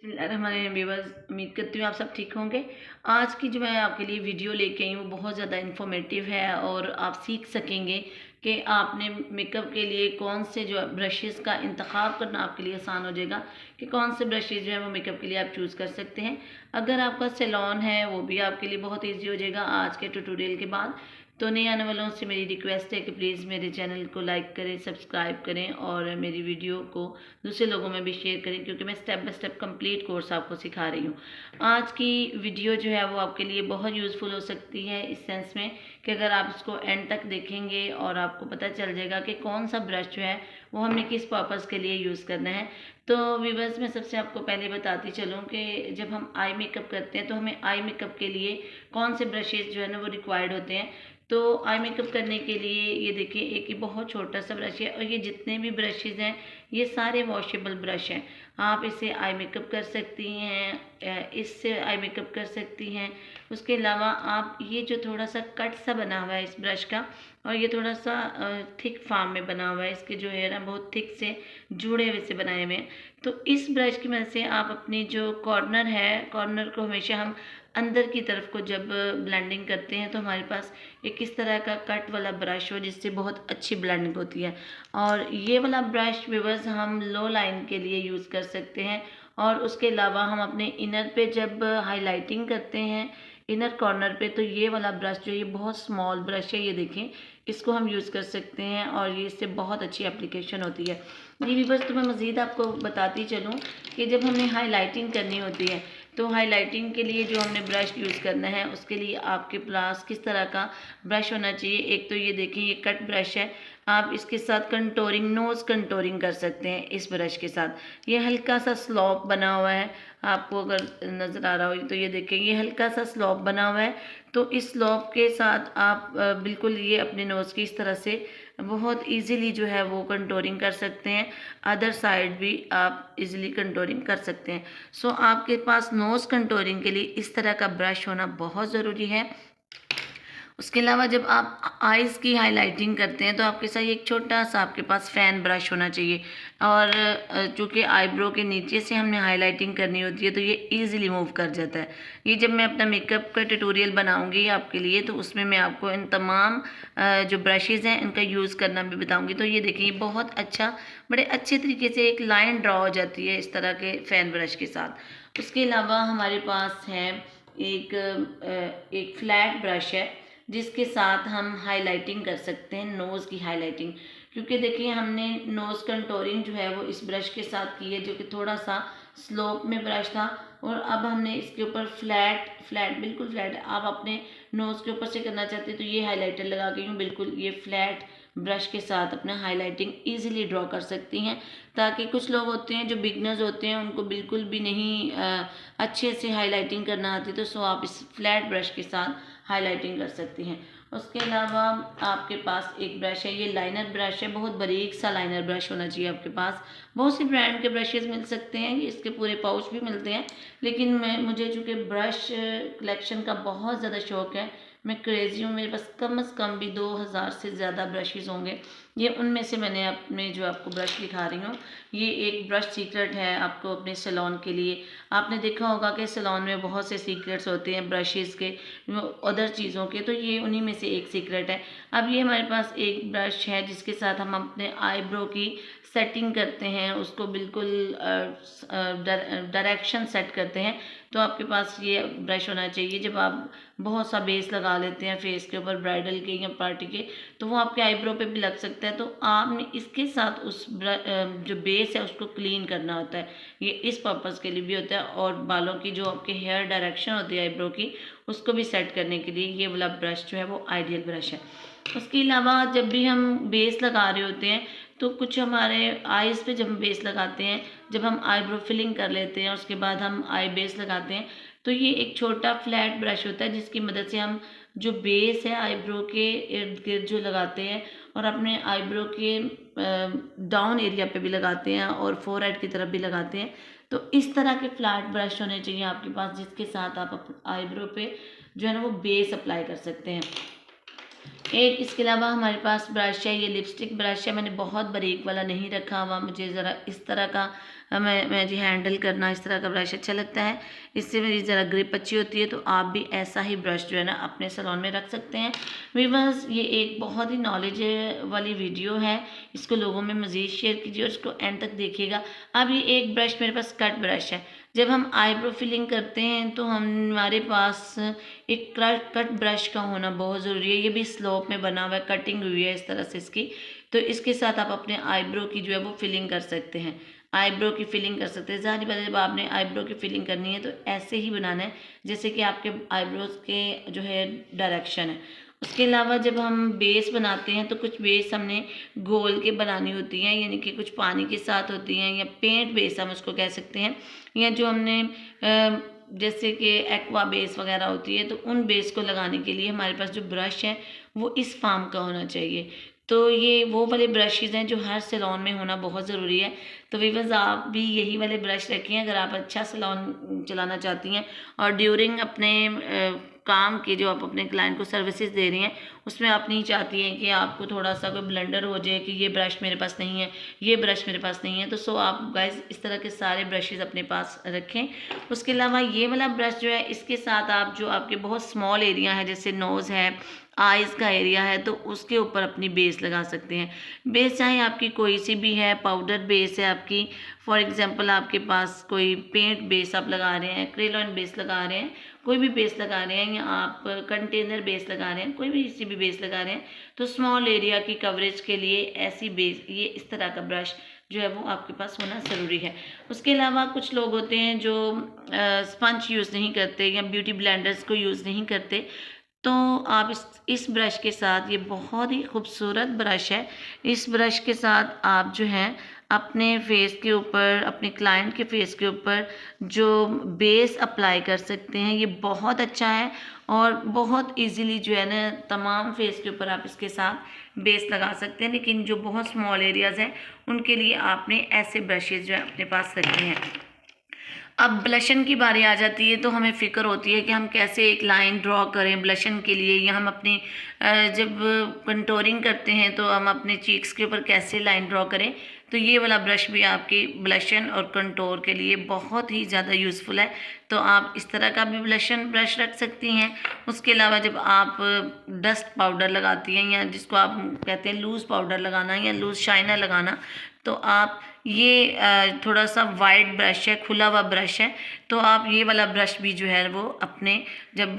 हमारे व्यूवर्स, उम्मीद करती हूँ आप सब ठीक होंगे। आज की जो मैं आपके लिए वीडियो लेके आई हूँ वो बहुत ज़्यादा इन्फॉर्मेटिव है और आप सीख सकेंगे कि आपने मेकअप के लिए कौन से जो ब्रशेज़ का इंतखाब करना आपके लिए आसान हो जाएगा कि कौन से ब्रशेज़ जो है वो मेकअप के लिए आप चूज़ कर सकते हैं। अगर आपका सैलून है वो भी आपके लिए बहुत ईजी हो जाएगा आज के ट्यूटोरियल के बाद। तो नए आने वालों से मेरी रिक्वेस्ट है कि प्लीज़ मेरे चैनल को लाइक करें, सब्सक्राइब करें और मेरी वीडियो को दूसरे लोगों में भी शेयर करें, क्योंकि मैं step by step complete course आपको सिखा रही हूँ। आज की वीडियो जो है वो आपके लिए बहुत यूज़फुल हो सकती है इस सेंस में कि अगर आप इसको एंड तक देखेंगे और आपको पता चल जाएगा कि कौन सा ब्रश जो है वो हमें किस पर्पज़ के लिए यूज़ करना है। तो व्यूअर्स, मैं सबसे आपको पहले बताती चलूँ कि जब हम आई मेकअप करते हैं तो हमें आई मेकअप के लिए कौन से ब्रशेज़ जो है ना वो रिक्वायर्ड होते हैं। तो आई मेकअप करने के लिए ये देखिए, एक ही बहुत छोटा सा ब्रश है और ये जितने भी ब्रशेज़ हैं ये सारे वॉशेबल ब्रश हैं। आप इसे आई मेकअप कर सकती हैं, इससे आई मेकअप कर सकती हैं। उसके अलावा आप ये जो थोड़ा सा कट सा बना हुआ है इस ब्रश का, और ये थोड़ा सा थिक फॉर्म में बना हुआ है, इसके जो है ना बहुत थिक से जुड़े हुए से बनाए हुए हैं। तो इस ब्रश की मदद से आप अपनी जो कॉर्नर है, कॉर्नर को हमेशा हम अंदर की तरफ को जब ब्लेंडिंग करते हैं तो हमारे पास एक इस तरह का कट वाला ब्रश हो जिससे बहुत अच्छी ब्लेंडिंग होती है। और ये वाला ब्रश व्यूअर्स हम लो लाइन के लिए यूज़ कर सकते हैं। और उसके अलावा हम अपने इनर पे जब हाइलाइटिंग करते हैं इनर कॉर्नर पे, तो ये वाला ब्रश जो ये बहुत स्मॉल ब्रश है, ये देखें, इसको हम यूज़ कर सकते हैं और ये इससे बहुत अच्छी एप्लीकेशन होती है। जी व्यूअर्स, तो मैं मज़ीद आपको बताती चलूँ कि जब हमें हाइलाइटिंग करनी होती है तो हाइलाइटिंग के लिए जो हमने ब्रश यूज़ करना है उसके लिए आपके पास किस तरह का ब्रश होना चाहिए। एक तो ये देखिए, ये कट ब्रश है, आप इसके साथ कंटोरिंग, नोज़ कंटोरिंग कर सकते हैं इस ब्रश के साथ। ये हल्का सा स्लॉप बना हुआ है, आपको अगर नज़र आ रहा हो तो ये देखें, ये हल्का सा स्लॉप बना हुआ है। तो इस स्लॉप के साथ आप बिल्कुल ये अपने नोज़ की इस तरह से बहुत इजीली जो है वो कंटोरिंग कर सकते हैं। अदर साइड भी आप इजीली कंटोरिंग कर सकते हैं। सो आपके पास नोज़ कंटोरिंग के लिए इस तरह का ब्रश होना बहुत ज़रूरी है। उसके अलावा जब आप आइज़ की हाइलाइटिंग करते हैं तो आपके साथ एक छोटा सा आपके पास फ़ैन ब्रश होना चाहिए। और चूँकि आईब्रो के नीचे से हमने हाइलाइटिंग करनी होती है तो ये ईज़िली मूव कर जाता है। ये जब मैं अपना मेकअप का ट्यूटोरियल बनाऊंगी आपके लिए तो उसमें मैं आपको इन तमाम जो ब्रशेज़ हैं इनका यूज़ करना भी बताऊंगी। तो ये देखिए, बहुत अच्छा, बड़े अच्छे तरीके से एक लाइन ड्रॉ हो जाती है इस तरह के फ़ैन ब्रश के साथ। उसके अलावा हमारे पास है एक फ्लैट ब्रश है जिसके साथ हम हाइलाइटिंग कर सकते हैं, नोज़ की हाइलाइटिंग। क्योंकि देखिए, हमने नोज़ कंटोरिंग जो है वो इस ब्रश के साथ की है जो कि थोड़ा सा स्लोप में ब्रश था, और अब हमने इसके ऊपर फ्लैट फ्लैट बिल्कुल फ्लैट, आप अपने नोज़ के ऊपर से करना चाहते हैं तो ये हाइलाइटर लगा के यूँ बिल्कुल ये फ्लैट ब्रश के साथ अपना हाइलाइटिंग इजीली ड्रॉ कर सकती हैं। ताकि कुछ लोग होते हैं जो बिगनर्स होते हैं उनको बिल्कुल भी नहीं अच्छे से हाइलाइटिंग करना आती, तो सो आप इस फ्लैट ब्रश के साथ हाइलाइटिंग कर सकती हैं। उसके अलावा आपके पास एक ब्रश है, ये लाइनर ब्रश है, बहुत बारीक सा लाइनर ब्रश होना चाहिए आपके पास। बहुत सी ब्रांड के ब्रशेज़ मिल सकते हैं, इसके पूरे पाउच भी मिलते हैं, लेकिन मुझे चूँकि ब्रश कलेक्शन का बहुत ज़्यादा शौक़ है, मैं क्रेज़ी हूँ, मेरे पास कम से कम भी 2000 से ज़्यादा ब्रशेज़ होंगे। ये उनमें से मैंने अपने जो आपको ब्रश दिखा रही हूँ, ये एक ब्रश सीक्रेट है आपको अपने सैलून के लिए। आपने देखा होगा कि सैलून में बहुत से सीक्रेट्स होते हैं ब्रशेज़ के, अदर चीज़ों के, तो ये उन्हीं में से एक सीक्रेट है। अब ये हमारे पास एक ब्रश है जिसके साथ हम अपने आईब्रो की सेटिंग करते हैं, उसको बिल्कुल डायरेक्शन सेट करते हैं। तो आपके पास ये ब्रश होना चाहिए। जब आप बहुत सा बेस लगा लेते हैं फेस के ऊपर, ब्राइडल के या पार्टी के, तो वो आपके आईब्रो पे भी लग सकता है। तो आपने इसके साथ उस जो बेस है उसको क्लीन करना होता है, ये इस पर्पज़ के लिए भी होता है। और बालों की जो आपके हेयर डायरेक्शन होती है आईब्रो की, उसको भी सेट करने के लिए ये वाला ब्रश जो है वो आइडियल ब्रश है। उसके अलावा जब भी हम बेस लगा रहे होते हैं तो कुछ हमारे आईज़ पे जब हम बेस लगाते हैं, जब हम आईब्रो फिलिंग कर लेते हैं उसके बाद हम आई बेस लगाते हैं, तो ये एक छोटा फ्लैट ब्रश होता है जिसकी मदद से हम जो बेस है आईब्रो के इर्द गिर्द जो लगाते हैं और अपने आईब्रो के डाउन एरिया पे भी लगाते हैं और फोरहेड की तरफ भी लगाते हैं। तो इस तरह के फ्लैट ब्रश होने चाहिए आपके पास जिसके साथ आप आईब्रो पे जो है ना वो बेस अप्लाई कर सकते हैं। एक इसके अलावा हमारे पास ब्रश है, ये लिपस्टिक ब्रश है। मैंने बहुत बारीक वाला नहीं रखा हुआ, मुझे ज़रा इस तरह का मैं जी हैंडल करना इस तरह का ब्रश अच्छा लगता है। इससे मेरी ज़रा ग्रिप अच्छी होती है। तो आप भी ऐसा ही ब्रश जो है ना अपने सैलून में रख सकते हैं। व्यूअर्स, ये एक बहुत ही नॉलेज वाली वीडियो है, इसको लोगों में मज़ीद शेयर कीजिए और इसको एंड तक देखिएगा। अब ये एक ब्रश मेरे पास कट ब्रश है। जब हम आईब्रो फिलिंग करते हैं तो हमारे पास एक कट ब्रश का होना बहुत ज़रूरी है। ये भी स्लोप में बना हुआ है, कटिंग हुई है इस तरह से इसकी। तो इसके साथ आप अपने आईब्रो की जो है वो फिलिंग कर सकते हैं, आईब्रो की फिलिंग कर सकते हैं। ज़ाहिर बात है, जब आपने आईब्रो की फिलिंग करनी है तो ऐसे ही बनाना है जैसे कि आपके आईब्रोज के जो है डायरेक्शन है। उसके अलावा जब हम बेस बनाते हैं तो कुछ बेस हमने घोल के बनानी होती हैं, यानी कि कुछ पानी के साथ होती हैं, या पेंट बेस हम उसको कह सकते हैं, या जो हमने जैसे कि एक्वा बेस वगैरह होती है, तो उन बेस को लगाने के लिए हमारे पास जो ब्रश है वो इस फार्म का होना चाहिए। तो ये वो वाले ब्रशेज़ हैं जो हर सैलून में होना बहुत ज़रूरी है। तो व्यूअर्स, आप भी यही वाले ब्रश रखें अगर आप अच्छा सैलून चलाना चाहती हैं और ड्यूरिंग अपने काम के जो आप अपने क्लाइंट को सर्विसेज दे रही हैं उसमें आप नहीं चाहती हैं कि आपको थोड़ा सा कोई ब्लंडर हो जाए कि ये ब्रश मेरे पास नहीं है, ये ब्रश मेरे पास नहीं है। तो सो आप गाइस इस तरह के सारे ब्रशेज़ अपने पास रखें। उसके अलावा ये वाला ब्रश जो है, इसके साथ आप जो आपके बहुत स्मॉल एरिया है, जैसे नोज़ है, आइज़ का एरिया है, तो उसके ऊपर अपनी बेस लगा सकते हैं। बेस चाहे आपकी कोई सी भी है, पाउडर बेस है आपकी, फॉर एग्जांपल आपके पास कोई पेंट बेस आप लगा रहे हैं, क्रेयॉन बेस लगा रहे हैं, कोई भी बेस लगा रहे हैं, या आप कंटेनर बेस लगा रहे हैं, कोई भी सी भी बेस लगा रहे हैं, तो स्मॉल एरिया की कवरेज के लिए ऐसी बेस, ये इस तरह का ब्रश जो है वो आपके पास होना ज़रूरी है। उसके अलावा कुछ लोग होते हैं जो स्पंज यूज़ नहीं करते या ब्यूटी ब्लेंडर्स को यूज़ नहीं करते, तो आप इस ब्रश के साथ, ये बहुत ही खूबसूरत ब्रश है, इस ब्रश के साथ आप जो है अपने फेस के ऊपर, अपने क्लाइंट के फेस के ऊपर जो बेस अप्लाई कर सकते हैं। ये बहुत अच्छा है और बहुत इजीली जो है ना तमाम फेस के ऊपर आप इसके साथ बेस लगा सकते हैं। लेकिन जो बहुत स्मॉल एरियाज़ हैं उनके लिए आपने ऐसे ब्रशेज़ जो है अपने पास रखे हैं। अब ब्लशन की बारी आ जाती है तो हमें फ़िक्र होती है कि हम कैसे एक लाइन ड्रॉ करें ब्लशन के लिए, या हम अपनी जब कंटूरिंग करते हैं तो हम अपने चीक्स के ऊपर कैसे लाइन ड्रॉ करें। तो ये वाला ब्रश भी आपकी ब्लशन और कंटूर के लिए बहुत ही ज़्यादा यूज़फुल है। तो आप इस तरह का भी ब्लशन ब्रश रख सकती हैं। उसके अलावा जब आप डस्ट पाउडर लगाती हैं, या जिसको आप कहते हैं लूज़ पाउडर लगाना या लूज़ शाइनर लगाना, तो आप ये थोड़ा सा वाइड ब्रश है, खुला हुआ ब्रश है, तो आप ये वाला ब्रश भी जो है वो अपने जब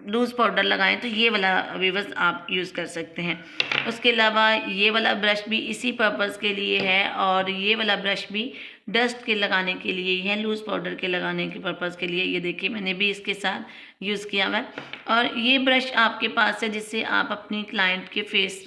लूज़ पाउडर लगाएं तो ये वाला व्यूअर्स आप यूज़ कर सकते हैं। उसके अलावा ये वाला ब्रश भी इसी पर्पज़ के लिए है, और ये वाला ब्रश भी डस्ट के लगाने के लिए ही है, लूज़ पाउडर के लगाने के पर्पज़ के लिए। ये देखिए मैंने भी इसके साथ यूज़ किया हुआ है। और ये ब्रश आपके पास है जिससे आप अपनी क्लाइंट के फेस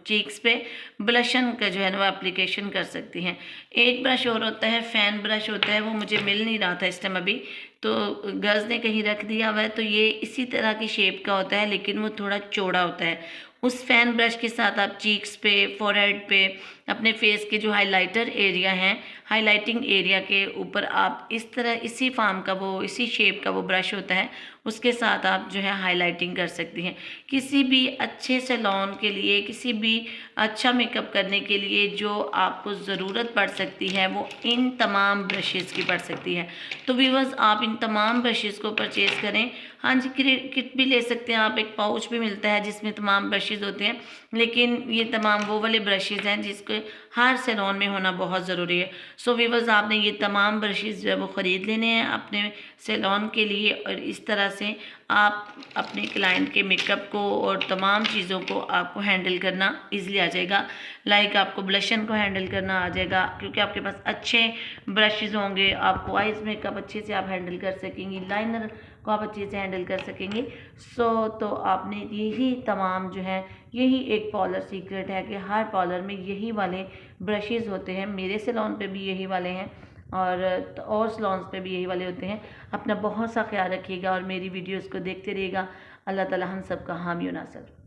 चीक्स पे ब्लशन का जो है ना वो एप्लीकेशन कर सकती हैं। एक ब्रश और होता है, फ़ैन ब्रश होता है, वो मुझे मिल नहीं रहा था इस टाइम अभी, तो गर्ल्स ने कहीं रख दिया हुआ है। तो ये इसी तरह की शेप का होता है लेकिन वो थोड़ा चौड़ा होता है। उस फ़ैन ब्रश के साथ आप चीक्स पे, फोरहेड पे, अपने फेस के जो हाइलाइटर एरिया हैं, हाइलाइटिंग एरिया के ऊपर आप इस तरह इसी फॉर्म का वो, इसी शेप का वो ब्रश होता है, उसके साथ आप जो है हाइलाइटिंग कर सकती हैं। किसी भी अच्छे सैलून के लिए, किसी भी अच्छा मेकअप करने के लिए जो आपको ज़रूरत पड़ सकती है वो इन तमाम ब्रशेज़ की पड़ सकती है। तो व्यूअर्स, आप इन तमाम ब्रशेज़ को परचेज़ करें। हाँ जी, किट भी ले सकते हैं आप, एक पाउच भी मिलता है जिसमें तमाम ब्रशेज़ होते हैं, लेकिन ये तमाम वो वाले ब्रशेज़ हैं जिसको हर सैलून में होना बहुत ज़रूरी है। सो व्यूअर्स, आपने ये तमाम ब्रशेज़ जो है वो ख़रीद लेने हैं अपने सैलून के लिए, और इस तरह से आप अपने क्लाइंट के मेकअप को और तमाम चीज़ों को आपको हैंडल करना ईज़िली आ जाएगा। लाइक आपको ब्लशन को हैंडल करना आ जाएगा क्योंकि आपके पास अच्छे ब्रशेज़ होंगे, आपको आइज़ मेकअप अच्छे से आप हैंडल कर सकेंगी, लाइनर को आप अच्छे से हैंडल कर सकेंगे। तो आपने यही तमाम जो है, यही एक पार्लर सीक्रेट है कि हर पार्लर में यही वाले ब्रशेज़ होते हैं। मेरे सैलून पे भी यही वाले हैं और सैलून्स पे भी यही वाले होते हैं। अपना बहुत सा ख्याल रखिएगा और मेरी वीडियोज़ को देखते रहिएगा। अल्लाह ताला हम सब का हामी और नासिर।